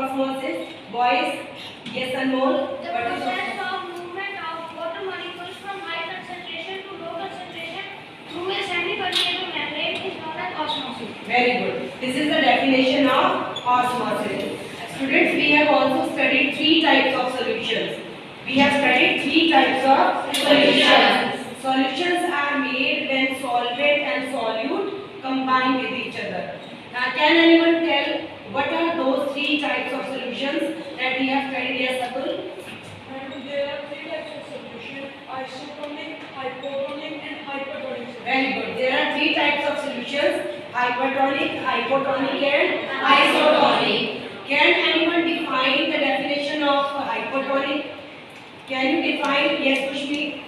osmosis? Boys, yes and no. The process of movement of water molecules from high concentration to low concentration through a semi-permeable membrane is known as osmosis. Very good. This is the definition of osmosis. Students, we have also studied three types of solutions. We have studied three types of solutions. Solutions are made when solvent and solute combine with each other. Now, can anyone tell what are those three types of solutions that we have studied? Yes, Atul? There are three types of solution: isotonic, hypotonic, and hypertonic. Very good. There are three types of solutions: hypertonic, hypotonic, and isotonic. Can anyone define the definition of hypertonic? Can you define? Yes, Pushpi.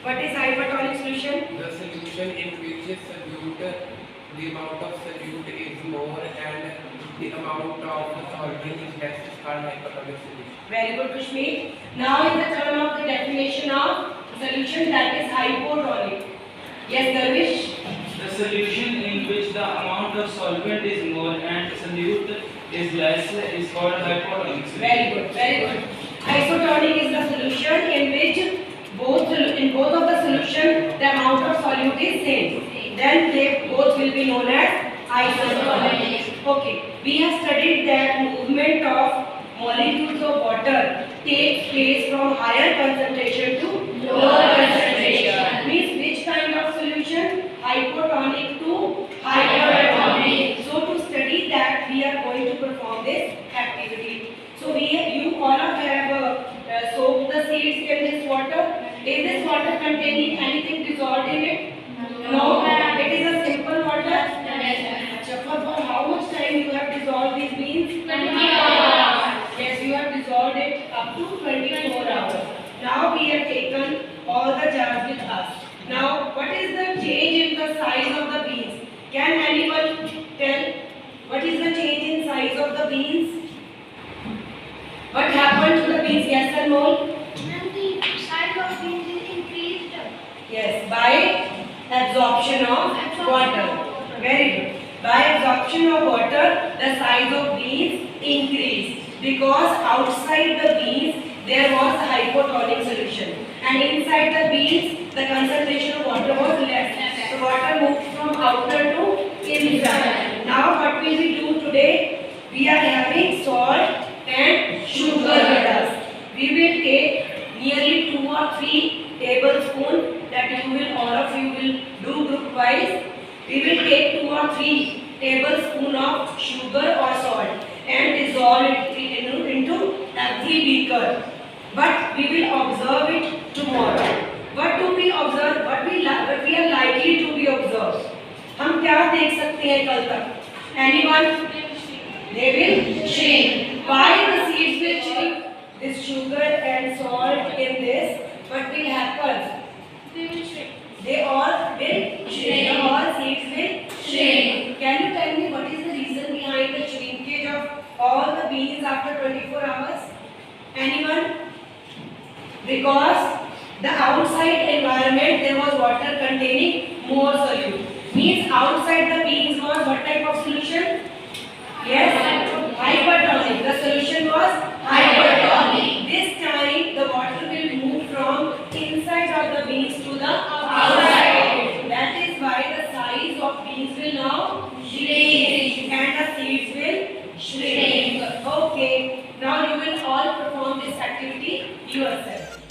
What is hypertonic solution? The solution in which is solute, the amount of solute is more and the amount of solvent is less is called hypertonic solution. Very good, Pushpi. Now in the turn of the definition of solution, that is hypotonic. Yes, Darvish. The solution in which the amount of solvent is more and solute is less is called hypotonic solution. Very good, very good. Isotonic is the solution in which both of the solution the amount of solute is same. Then they both will be known as isotonic. Okay, we have studied that movement of molecules of water takes place from higher concentration to lower concentration. Means which kind of solution? Hypotonic to hypertonic. So to study that, we are going to perform this activity. So you all of have soaked the seeds in this water. Is this water containing anything dissolved in it? No. It is a simple water. For how much time you have dissolved these beans? 24 hours. Yes, you have dissolved it up to 24 hours. Now we have taken all the jars with us. Now, what is the change in the size of the beans? Can anyone tell what is the change in size of the beans? What happened to the beans? Yes and no? When the size of beans is increased, Yes, by absorption of water. Very good. By absorption of water, the size of beans increased because outside the beans there was a hypotonic solution, and inside the beans the concentration of water was less. So water moved from outer to inside. Now what will we do today? We are having salt and sugar with us. We will take nearly 2 or 3 tablespoons, that all of you will do group wise. We will take 2 or 3 tablespoons of sugar or salt and dissolve it into every beaker. But we will observe it tomorrow. What do we observe? What we are likely to be observed. हम क्या देख सकते हैं कल तक? Anyone? They will shrink. Why the seeds will shrink? This sugar and salt in this, what will happen? they will shrink. They all will shrink. All seeds will shrink. Can you tell me what is the reason behind the shrinkage of all the beans after 24 hours? Anyone? Because the outside environment there was water containing more solute. Means outside the beans was what type of solution? Yes, hypertonic. The solution was hypertonic. This time the water will move from inside of the beans to the outside. That is why the size of beans will now shrink and the seeds will shrink. Okay. Now you will all perform this activity yourself.